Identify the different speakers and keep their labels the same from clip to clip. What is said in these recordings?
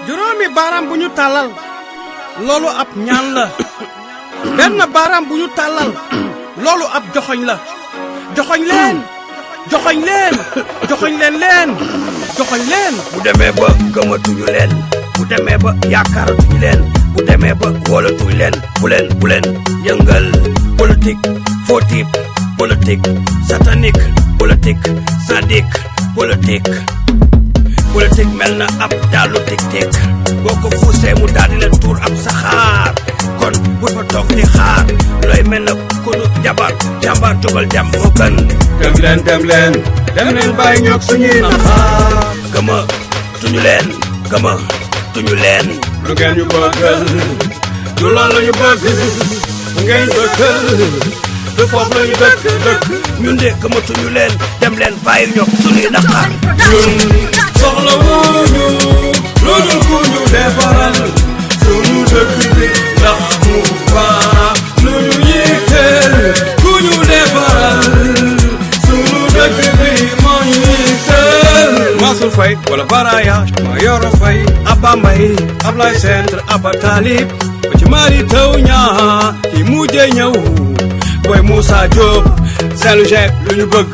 Speaker 1: juróomi baaraam bu ñu tàllal loolu ab ñaan la benn baaraam bu ñu tàllal loolu ab joxoñ la joxoñ leen joxoñ leen joxoñ leen joxoñ leen
Speaker 2: bu demee ba gëmatuñu leen bu demee ba yaakaaratuñu leen bu demee ba wóolatuñu leen bu leen yëngal politique faux type politique satanique politique sadique politique mel na ab daalu tik-tik boo ko poussé mu daal di leen tuur ab saxaar kon bu fa toog di xaar looy mel na ku nu jàmbaar jógal jàmm moo gën
Speaker 1: dem leen bàyyi ñoog suñuy naxaar
Speaker 2: gëma tuñu leen
Speaker 1: lu ngeen ñu bëggal du loolu ñu bëgg ngeen dëkkal du foofu la ñu dëkk
Speaker 2: ñun de gëmatuñu leen dem leen bàyyi ñoog suñuy naxaar
Speaker 1: ñun soxla wuñu lu dul ku ñu defaral suñu dëkk bi ndax mu baax lu ñu yitteel ku ñu defaral suñu dëkk bi moo ñu yitteel Mansour Faye wala Baraya Mayoro Faye Abba Mbaye Ablaye Centre Abba Talib ba ci Mari Taw Ñaa ki mujjee ñëw Boy Moussa Diop Saint-Louis lu ñu bëgg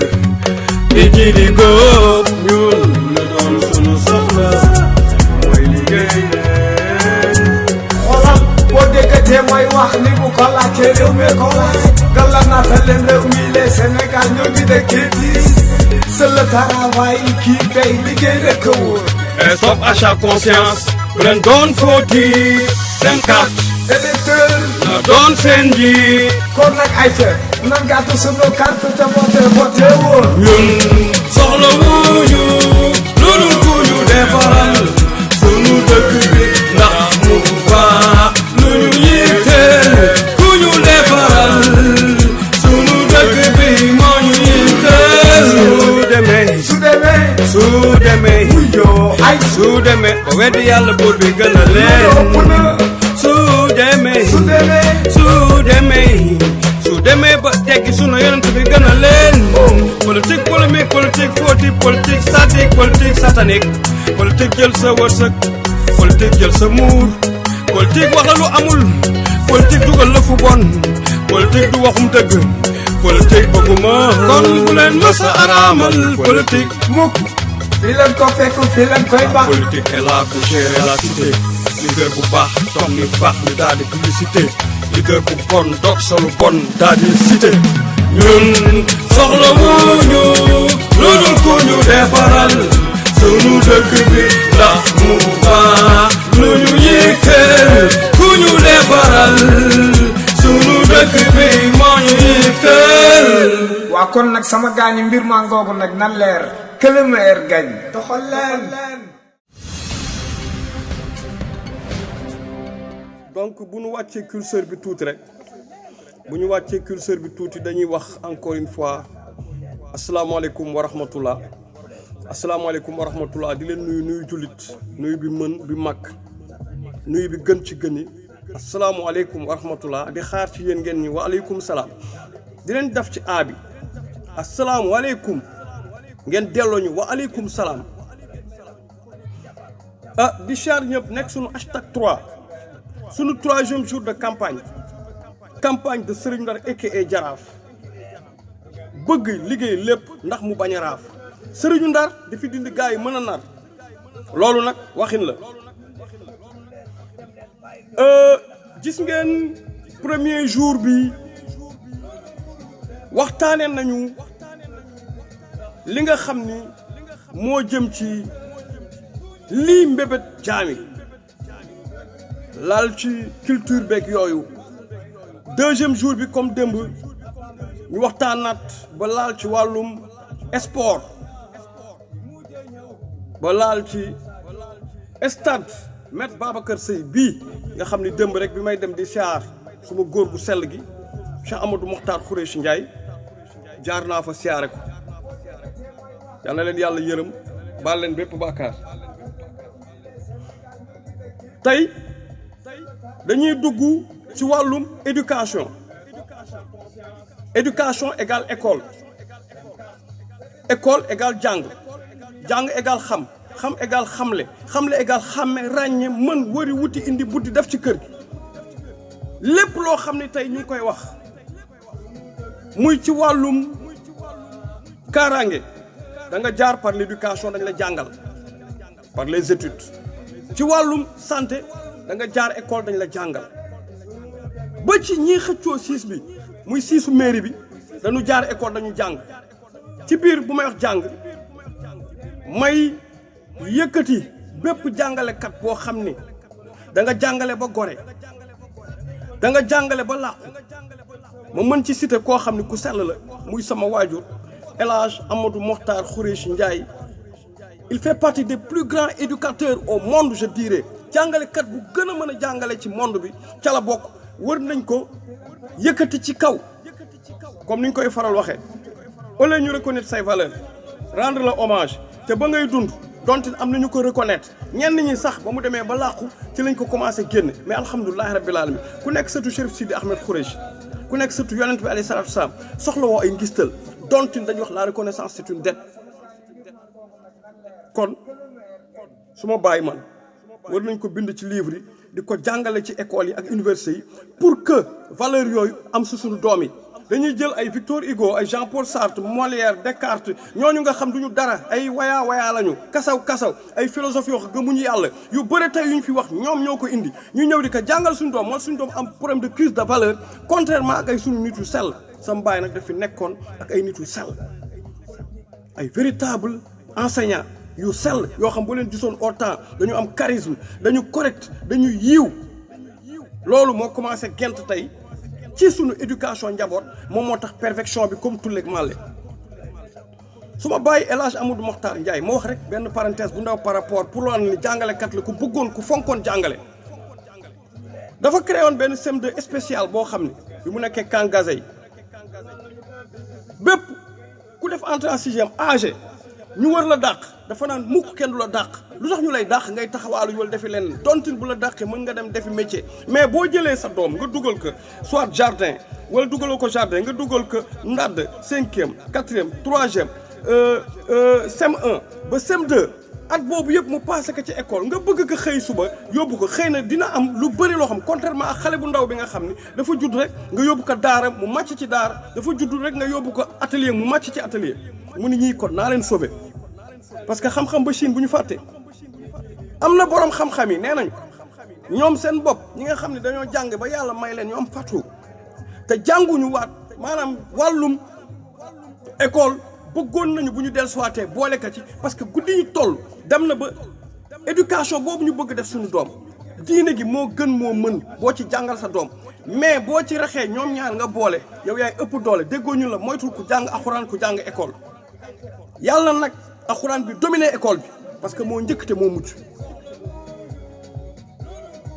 Speaker 1: di ji di góob ñun lu doon sunu soxla mooy liggéey
Speaker 3: xoolal boo déggatee mooy wax ni bu ko laajtee réew mi ko laaj gala naata leen réew mi les Sénégal ñoo ngi dëkkee diis c'est le travail qui paye liggéey rek a wóor
Speaker 1: et stop achat conscience bu leen doon footi seen carte
Speaker 3: électeur
Speaker 1: na doon seen njiit
Speaker 3: kon nag ay te nan gàttu sunu carte te voté wóor
Speaker 1: ñun soxla wuñu lu dul ku ñu defaral sunu dëkk bi ndax mu baax lu ñu yitteel ku ñu defaral sunu dëkk bi moo ñu yitteel su demee
Speaker 3: wuyoo ay
Speaker 1: su demee ba weddi yàlla buur bi gën a leen su demee ba teggi sunu yonent bi gën a leen politique polémique politique faux type politique sadique politique satanique politique jël sa wërsëg politique jël sa muur politique wax la lu amul politique dugal la fu bon politique du waxum dëgg politique bëgguma kon bu leen mës a araamal politique
Speaker 3: mukk fi leen ko fekk fi leen koy baax
Speaker 1: politique est là pour gérer la cité leader bu baax toog ni baax ni daal di publicité leader bu bon dog solu bon daal di cité ñun soxla wuñu lu dul ku ñu defaral sunu dëkk bi ndax mu baax lu ñu yitteel ku ñu defaral sunu dëkk bi moo ñu yitteel
Speaker 3: waa kon nag sama gaañi mbir maa ngoogu nag na leer que le meilleur gagne doxal leen
Speaker 1: donc bu ñu wàccee curseur bi tuuti rek dañuy wax encore une fois asalaamaaleykum wa rahmatullah di leen nuyu jullit nuyu bi mën bi mag nuyu bi gën ci gën yi asalaamaaleykum wa rahmatullah di xaar ci yéen ngeen ñi wa aleykum salaam di leen def ci a bi asalaamaaleykum ngeen delloo ñu wa aleykum salaam di char ñëpp nekk sunu hashtag 3 sunu 3e jour de campagne de Serigne Ndar aka Jaraaf bëgg liggéey lépp ndax mu bañ a raaf Serigne Ndar di fi dindi gars yi mën a nar loolu nag waxin la gis ngeen premier jour bi waxtaanee nañu li nga xam ni moo jëm ci lii mbébét jaami laal ci culture beeg yooyu 2e jour bi comme démb ñu waxtaanaat ba laal ci wàllum sport ba laal ci stade Maître Babacar Seye bii nga xam ni démb rek bi may dem di siyaar suma góor gu sell gi Cheikh Amadou Mokhtar Khoureyssi Ndiaye jaar naa fa siyaare ko yal na leen yàlla yërëm baal leen bépp bàkkaar tey dañuy dugg ci wàllum éducation égale école égale jàng égale xam xam égal xamle égal xàmme ràññe mën wari wuti indi buddi def ci kër gi lépp loo xam ne tey ñu ngi koy wax muy ci wàllum kaaraange da nga jaar par l'éducation dañ la jàngal par les études ci wàllum santé da nga jaar école dañ la jàngal ba ci ñi xëccoo siis bi muy siisu mairie bi dañu jaar école dañu jàng ci biir bu may wax jàng may yëkkati bépp jàngalekat boo xam ni da nga jàngale ba gore da nga jàngale ba làqu ma mën ci cité koo xam ne ku sell la muy sama waajur El Hadj Amadou Mokhtar Khoureyssi Ndiaye il fait partie des plus grands éducateurs au monde je dirais jàngalekat bu gën a mën a jàngale ci monde bi ca la bokk wër nañ ko yëkkati ci kaw comme ni ñu koy faral waxee au lieu ñu reconnaître say valeurs rendre la hommage te ba ngay dund donte am nañu ko reconnaître ñenn ñi sax ba mu demee ba làqu ci lañ ko commencé génne mais alhamdulilahi rabbil alamin ku nekk sëtu Chérif Sidi Ahmed Khoureyssi ku nekk sëtu yonent bi alayhi salaatu wasalaam soxla woo ay ngistal donte dañuy wax la reconnaissance c'est une dette kon su ma bàyyi man war nañ ko bind ci livre yi di ko jàngale ci école yi ak université yi pour que valeur yooyu am su suñu doom yi dañuy jël ay Victor Hugo ay Jean-Paul Sartre Molière Descartes ñooñu nga xam duñu dara ay wayaa lañu kasaw ay philosophie yoo xam gëmuñu yàlla yu bëri tey yu ñu fi wax ñoom ñoo ko indi ñu ñëw di ko jàngal suñu doom moo suñu doom am problème de crise de valeur contrairement ak ay suñu nit yu sell sama baay nag daf fi nekkoon ak ay nit yu sell ay véritable enseignant yu sell yoo xam bu leen gisoon au temps dañu am charisme dañu correct dañu yiiw loolu moo commencé gent tey ci sunu éducation njaboot moom moo tax perfection bi comme tulleeg màlle su ma bàyyi El Hadj Amadou Mokhtar Ndiaye moo wax rek benn parenthèse bu ndaw par rapport pour loolu ni jàngalekat la ku bëggoon ku fonkoon jàngale dafa créé woon benn CM2 spécial boo xam ne bi mu nekkee Kangazé yi bépp ku def entrée en sixième âgé ñu war la dàq dafa naan mukk kenn du la dàq lu tax ñu lay dàq ngay taxawaalu wala defi leen dontin bu la dàqee mën nga dem defi métier mais boo jëlee sa doom nga dugal ko soit jardin wala dugaloo ko jardin nga dugal ko ndadd 5e 4e 3e CM1 ba CM2 at boobu yëpp mu passé ko ci école nga bëgg ko xëy suba yóbbu ko xëy na dina am lu bëri loo xam contrairement ak xale bu ndaw bi nga xam ni dafa judd rek nga yóbbu ko daara mu màcc ci daara dafa judd rek nga yóbbu ko atelier mu màcc ci atelier mu ni ñii kon naa leen sauver parce que xam-xam ba Chine bu ñu fàtte am na borom xam-xam yi nee nañu ñoom seen bopp ñi nga xam ne dañoo jàng ba yàlla may leen ñoom fàttu te jànguñu waat maanaam wàllum école bëggoon nañu bu ñu dellusiwaatee boole ka ci parce que guddi ñu toll dem na ba éducation boobu ñu bëgg def suñu doom diine gi moo gën moo mën boo ci jàngal sa doom mais boo ci raxee ñoom ñaar nga boole yow yaay ëpp doole déggoo ñu la moytul ku jàng alxuraan ku jàng école yàlla nag alxuraan bi dominé école bi parce que moo njëkk te moo mujj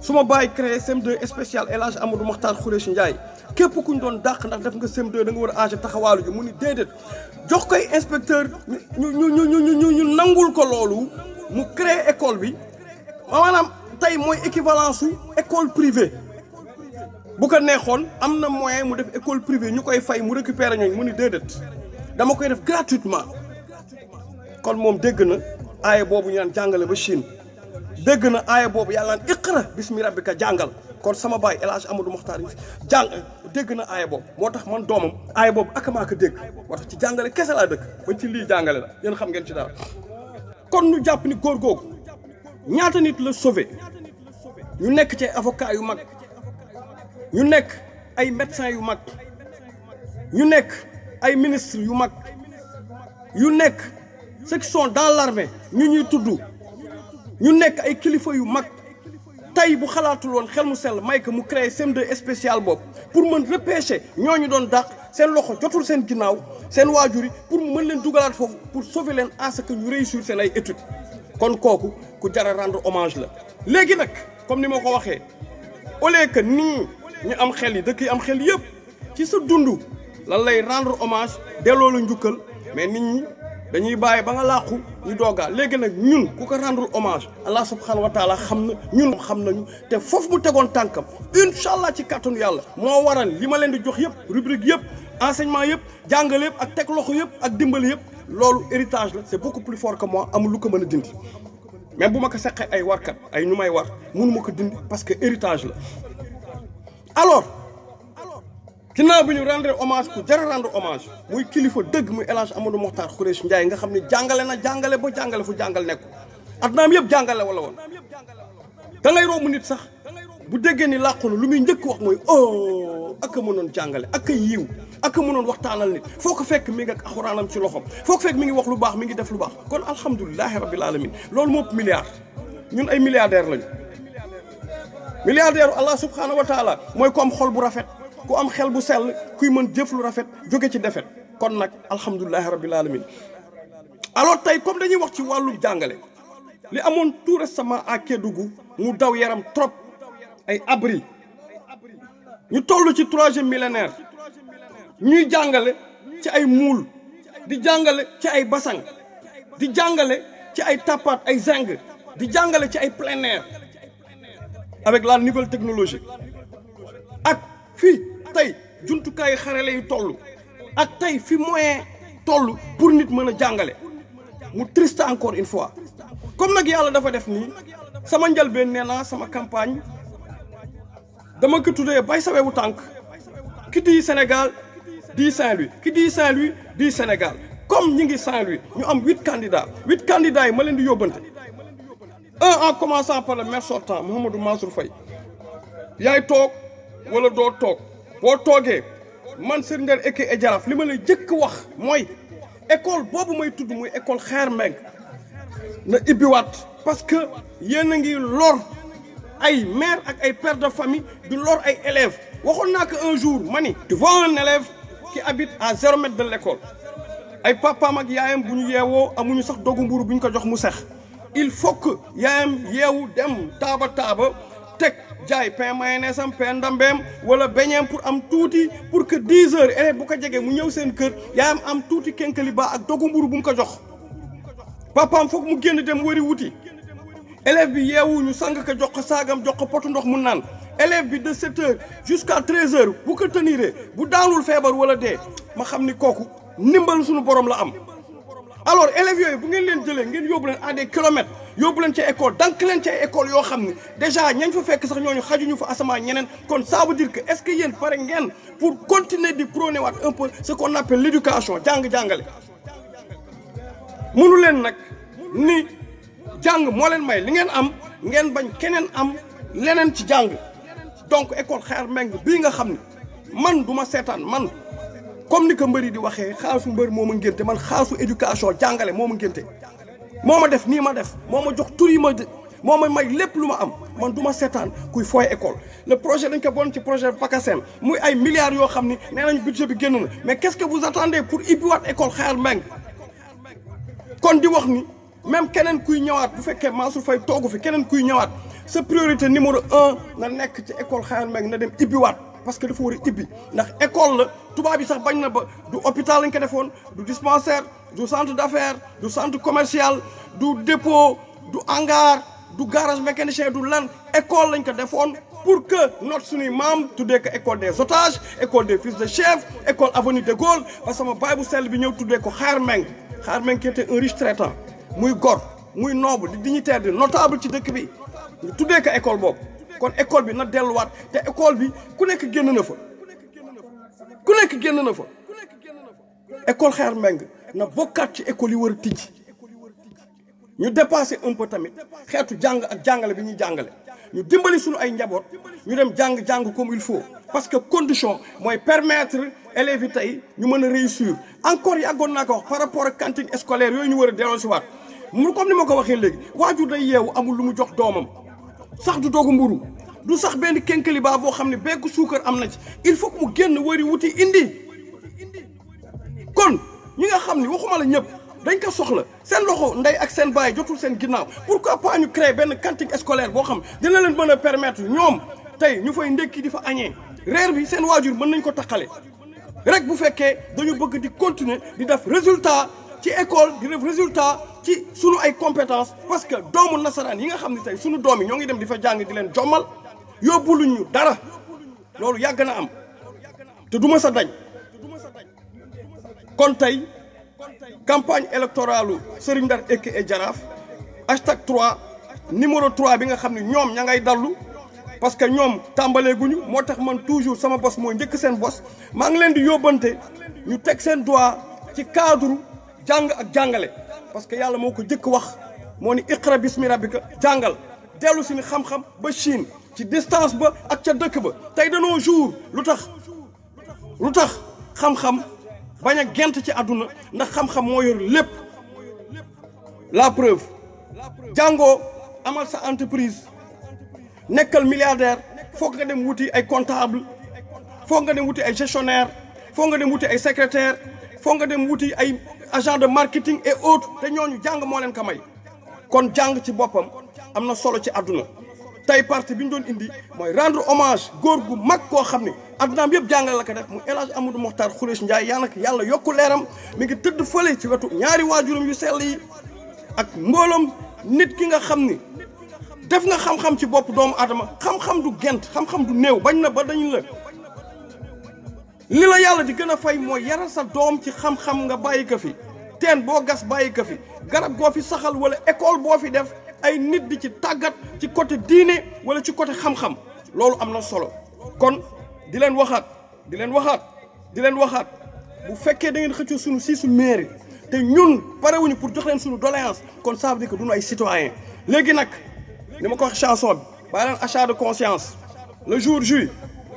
Speaker 1: su ma bàyyi créé CM2 spécial El Hadj Amadou Mokhtar Khoureyssi Ndiaye képp ku ñu doon dàq ndax def nga CM2 da nga war a âgé taxawaalu ji mu ni déedéet jox koy inspecteur ñu nangul ko loolu mu créé école bi maanaam tey mooy équivalence su école privée bu ko neexoon am na moyen mu def école privée ñu koy fay mu récupérer ñooñu mu ni déedéet dama koy def gratuitement kon moom dégg na aaya boobu ñu naan jàngale ba Chine dégg na aaya boobu yàlla naan iqra bismi rabbika jàngal kon sama baay El Hadj Amadou Mokhtar jàng dégg na aaya boobu moo tax man doomam aaya boobu ak maa ko dégg moo tax ci jàngale kese laa dëkk ba ci lii jàngale la yéen xam ngeen ci dara kon ñu jàpp ni góor googu ñaata nit la sauvé ñu nekk ci avocat yu mag ñu nekk ay médecins yu mag ñu nekk ay ministres yu mag yu nekk ceux qui sont dans l'armée ñu ñuy tudd ñu nekk ay kilifa yu mag tey bu xalaatul woon xel mu sell may ko mu créé CM2 spécial boobu pour mën repêcher ñooñu doon dàq seen loxo jotul seen ginnaaw seen waajur yi pour mu mën leen dugalaat foofu pour sauver leen à ce que ñu réussir seen ay études kon kooku ku jar a rendre hommage la. léegi nag comme ni ma ko waxee au lieu que nii ñu am xel yi dëkk yi am xel yëpp ci sa dund lan lay rendre hommage delloo la njukkal mais nit ñi dañuy bàyyi ba nga làqu ñu doogaa léegi nag ñun ku ko rendre hommage Allah subhanahu wa taala xam na ñun xam nañu te foofu mu tegoon tànkam incha allah ci kàttanu yàlla moo waral li ma leen di jox yëpp rubrique yëpp enseignement yëpp jàngale yëpp ak teg loxo yëpp ak dimbali yëpp
Speaker 4: loolu héritage la c'est beaucoup plus fort que moi amul lu ko mën a dindi même bu ma ko seqee ay warkat ay ñu may war mënu ma ko dindi parce que héritage la alors ginnaaw bi ñu rendre hommage ku jar rendre hommage muy kilifa dëgg muy El Hadj Amadou Mokhtar Khoureyssi Ndiaye nga xam ne jàngale na jàngale ba jàngale fu jàngal nekku adnaam yëpp jàngale wala woon da ngay romb nit sax bu déggee ni làqu na lu muy njëkk wax mooy oh ak a mënoon jàngale ak a yiiw ak a mënoon waxtaanal nit foo ko fekk mi ngi ak alxuraanam ci loxom foo ko fekk mi ngi wax lu baax mi ngi def lu baax kon alhamdulilahi rabbil alamin loolu moo ëpp milliard ñun ay milliardaire lañu milliardaire Allah subhanahu wa taala mooy ku am xol bu rafet ku am xel bu sell kuy mën jëf lu rafet jóge ci defet kon nag alhamdulilahi rabbil alamin alors tey comme dañuy wax ci wàllu jàngale li amoon tout récemment à Kédougou mu daw yaram trop ay abri ñu toll ci 3e millénaire ñuy jàngale ci ay muul di jàngale ci ay basang di jàngale ci ay tapat ay zinc di jàngale ci ay plein air avec la nouvelle technologie ak fii tey jumtukaay xarale yu toll ak tey fi moyen toll pour nit mën a jàngale mu triste encore une fois comme nag yàlla dafa def nii sama njëlbeen nee naa sama campagne dama ko tuddee bay sa wewu tànk ki di Sénégal di Saint-Louis ki di Saint-Louis di Sénégal comme ñi ngi Saint-Louis ñu am 8 candidats yi ma leen di yóbbante en commençant par le maire sortant Mouhamadou Mansour Faye yaay toog wala doo toog boo toogee man Serigne Nder Eke et Jaraaf li ma lay jëkk wax mooy école boobu may tudd muy école Xeer Mbeng na ibbiwaat parce que yéen a ngi lor ay mère ak ay père de famille di lor ay élèves waxoon naa ko un jour ma ni tu vois un élève qui habite à 0 mètre de l'école ay papaam ak yaayam bu ñu yeewoo amuñu sax dogu mburu bu ñu ko jox mu sex il faut que yaayam yeewu dem taaba teg jaay pain mayonnaise am pain ndambeem wala beñeem pour am tuuti pour que 10 heures élève bu ko jegee mu ñëw seen kër yaayam am tuuti kenkaliba ak dogu mburu bu mu ko jox papaam foog mu génn dem wari wuti élève bi yeewu ñu sang ko jox ko saagam jox ko potu ndox mu naan élève bi de 7 heures jusqu'à 13 heures bu ko teniree bu daanul feebar wala dee ma xam ni kooku ndimbal suñu borom la am alors élèves yooyu bu ngeen leen jëlee ngeen yóbbu leen à des kilomètres yóbbu leen ci école dank leen ci ay école yoo xam ne déjà ñañ fa fekk sax ñooñu xajuñu fa asamaan ñeneen kon ça veut dire que est-ce que yéen pare ngeen pour continuer di prôner waat un peu ce qu'on appelle l'éducation jàng-jàngale mënu leen nag ni jàng moo leen may li ngeen am ngeen bañ keneen am leneen ci jàng donc école Xeer Mbeng bii nga xam ne man du ma seetaan man comme ni ko mbëri di waxee xaalisu mbër moo ma ngénte man xaalisu éducation jàngale moo ma ngénte moo ma def nii ma def moo ma jox tur yi ma moo ma may lépp lu ma am man du ma seetaan kuy fooy école le projet dañ ko bon ci projet PACASEN muy ay milliards yoo xam ni nee nañ budget bi génn na mais qu'est-ce que vous attendez pour ibbiwaat école Xeer Mbeng kon di wax ni même keneen kuy ñëwaat bu fekkee Mansour Faye toogu fi keneen kuy ñëwaat sa priorité numéro 1 na nekk ci école Xeer Mbeng na dem ibbiwaat parce que dafa war a ibbi ndax école la tubaab yi sax bañ na ba du hôpital lañ ko defoon du dispensaire du centre d'affaires du centre commercial du dépôt du hangar du garage mécanicien du lan école lañ ko defoon pour que notre suñuy maam tuddee ko école des otages école des fils de chef école avenue de Gaulle parce que sama baay bu sell bi ñëw tuddee ko Xeer Mbeng Xeer Mbeng qui était un riche traitant muy gor muy noble di dignitaire di notable ci dëkk bi ñu tuddee ko école boobu kon école bi na delluwaat te école bi ku nekk génn na fa école Xeer Mbeng na bokkaat ci école yi war a tijji ñu dépassé un peu tamit xeetu jàng ak jàngale bi ñuy jàngale ñu dimbali suñu ay njaboot ñu dem jàng comme il faut parce que condition mooy permettre élèves yi tey ñu mën a réussir encore yàggoon naa ko wax par rapport ak cantine scolaire yooyu ñu war a delloosiwaat mu comme ni ma ko waxee léegi waajur day yeewu amul lu mu jox doomam sax du doogu mburu du sax benn kenkaliba boo xam ne bekku suukar am na ci il faut que mu génn wari wuti indi kon ñi nga xam ne waxuma la ñëpp dañ ko soxla seen loxo ndey ak seen baay jotul seen ginnaaw pourquoi pas ñu créer benn cantine scolaire boo xam dina leen mën a permettre ñoom tey ñu fay ndekki di fa añee reer bi seen waajur mën nañ ko taqale rek bu fekkee dañu bëgg di continuer di def résultat ci école di def résultat ci sunu ay compétences parce que doomu nasaraan yi nga xam ne tey sunu doom yi ñoo ngi dem di fa jàng di leen jommal yóbbuluñ ñu dara loolu yàgg na am te du ma sa dañ kon tey campagne électorale Serigne Ndar aka Jaraaf hashtag 3 numéro 3 bi nga xam ne ñoom ña ngay dallu parce que ñoom tàmbalee guñu moo tax man toujours sama bos mooy njëkk seen bos maa ngi leen di yóbbante ñu teg seen doigt ci cadre jàng ak jàngale parce que yàlla moo ko jëkk wax moo ni iqra bismi rabbika jàngal dellu si ni xam-xam ba Chine ci distance ba ak ca dëkk ba tey danoo jour lu tax xam-xam bañ a gent ci àdduna ndax xam-xam moo yor lépp la preuve jàngoo amal sa entreprise nekkal milliardaire foog nga dem wuti ay comptable foog nga dem wuti ay gestionnaire foog nga dem wuti ay secrétaire foog nga dem wuti ay agent de marketing et autres te ñooñu jàng moo leen ko may kon jàng ci boppam am na solo ci àdduna tey parti bi ñu doon indi mooy rendre hommage góor gu mag koo xam ne addunaam yëpp jàngale la ko def mu El Hadj Amadou Mokhtar Khoureychi Ndiaye yàlla yokku leeram mi ngi tëdd fële ci wetu ñaari waajuram yu sell yi ak mbooloom nit ki nga xam ni def nga xam-xam ci bopp doomu aadama xam-xam du gent xam-xam du néew bañ na ba dañu la li la yàlla di gën a fay mooy yaral sa doom ci xam-xam nga bàyyi ko fi teen boo gas bàyyi ko fi garab goo fi saxal wala école boo fi def ay nit di ci tàggat ci côté diine wala ci côté xam-xam loolu am na solo kon di leen waxaat bu fekkee da ngeen xëccoo suñu siisu mairie te ñun parewuñu pour jox leen suñu doléance kon ça veut dire que duñu ay citoyen léegi nag ni ma ko wax chanson bi bàyyi leen achat de conscience le jour J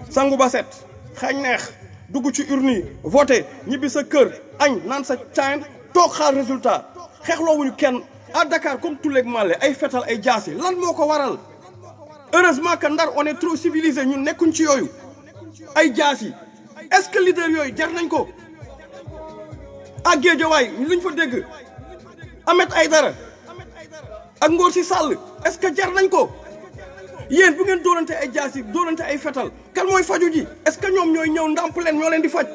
Speaker 4: sangu ba set xañ neex dugg ci urne yi voté ñibbi sa kër añ naan sa caayin toog xaar résultat xeexloowuñu kenn à Dakar comme Tulle ak Mallé ay fetal ay jaasi lan moo ko waral heureusement que Ndar on est trop civilisé ñun nekkuñ ci yooyu ay jaasi est-ce que leader yooyu jar nañ ko ak Guédiawaye luñ fa dégg Ahmed Aïdara ak Ngor Si Sall est-ce que jar nañ ko yéen bu ngeen dóorante ay jaasi dóorante ay fetal kan mooy faju ji est-ce que ñoom ñooy ñëw ndàmp leen ñoo leen di faj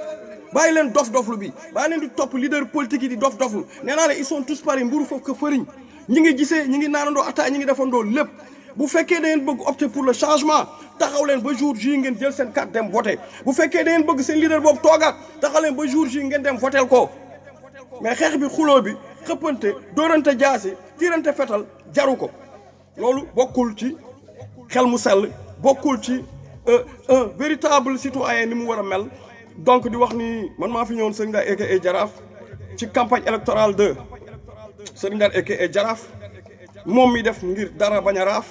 Speaker 4: bàyyi leen dof-doflu bi bàyyi leen di topp leader politique yi di dof-doflu nee naa la ils sont tous pareils mburu foofu ko fëriñ ñi ngi gisee ñi ngi naanandoo attaay ñi ngi defandoo lépp bu fekkee da ngeen bëgg opter pour le changement taxaw leen ba jour J ngeen jël seen carte dem voter bu fekkee da ngeen bëgg seen leader boobu toogaat taxaw leen ba jour J ngeen dem voter ko mais xeex bi xuloo bi xëppante dóorante jaasi tiirante fetal jaru ko loolu bokkul ci xel mu sell bokkul ci un véritable citoyen ni mu war a mel donc di wax ni man maa fi ñëwoon Serigne Ndar aka Jaraaf ci campagne électorale de Serigne Ndar aka Jaraaf moom mi def ngir dara bañ a raaf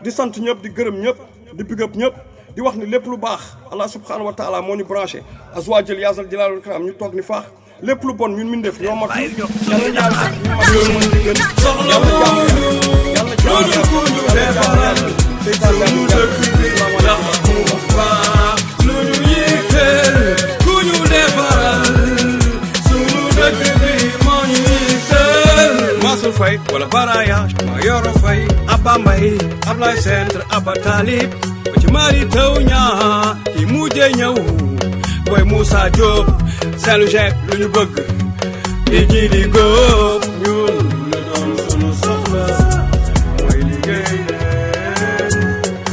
Speaker 4: di sant ñëpp di gërëm ñëpp di big up ñëpp di wax ni lépp lu baax Allah subhanahu wa taala moo ñu branché azwa jël yaasal jëlaalul kiram ñu toog ni faax lépp lu bon ñun min def ñoo matu yàlla ñaan soxla
Speaker 1: loolu ku ñu defaral suñu dëkk bi ndax mu baax lu ñu yitteel ku ñu defaral suñu dëkk bi moo ñu yitteel Mansour Faye wala Baraya ma yoro Faye Abba Mbaye Ablaye Centre Abba Talib ba ci mari taw ñaa ki mujjee ñëw Boy Moussa Diop Saint-Louis lu ñu bëgg di ji di góob ñun lu doon sunu soxla mooy liggéey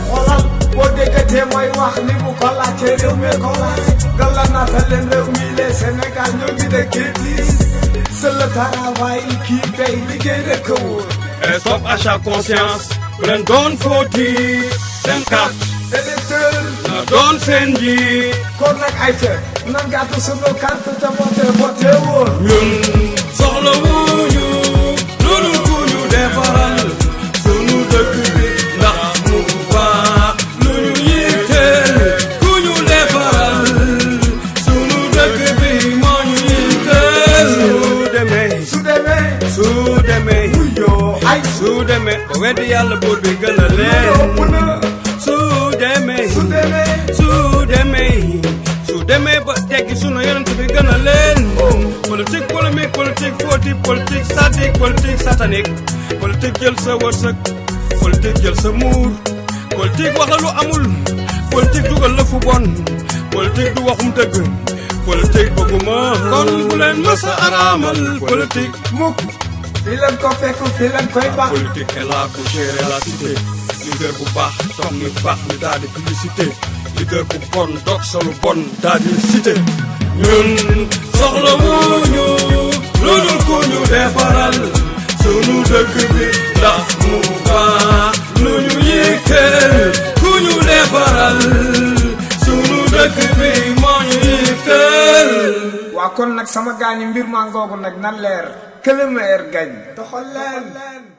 Speaker 3: xoolal boo déggatee mooy wax ni bu ko laajtee réew mi ko laaj gala naatal leen réew mi le Sénégal ñoo ngi dëkkee diis c'est le travail qui paye liggéey rek a wóor
Speaker 1: et stop achat conscience bu leen doon footi seen carte
Speaker 3: électeur
Speaker 1: na doon seen njiit
Speaker 3: kon nag ayca nan gàttu sunu carte te voté wóor
Speaker 1: ñun soxla wuñu loolu ku ñu defaral sunu dëkk bi ndax mu baax lu ñu yitteel ku ñu defaral sunu dëkk bi moo ñu yitteel su demee
Speaker 3: yoo ay
Speaker 1: su demee ba weddi yàlla buur bi gën a leen
Speaker 3: yóbbu na
Speaker 1: su demee
Speaker 3: su
Speaker 1: demee ba teggi sunu yonent bi gën a leen politique polémique politique fautive politique sadique politique satanique politique jël sa wërsëg politique jël sa muur politique wax la lu amul politique dugal la fu bon politique du waxum dëgg politique bëgguma kon bu leen mës a araamal politique
Speaker 3: mukk fi leen ko fekk fi leen koy baax
Speaker 1: politique est là pour gérer la cité leader bu baax toog ni baax ni daal di publicité leader bu bon dog sa lu bon daal di cité ñun soxla wuñu lu dul ku ñu defaral sunu dëkk bi ndax mu baax lu ñu yitteel ku ñu defaral sunu dëkk bi moo ñu yitteel.
Speaker 3: waa kon nag sama gaañi mbir maa ngoogu nag na leer que le meilleur gagne. doxal leen.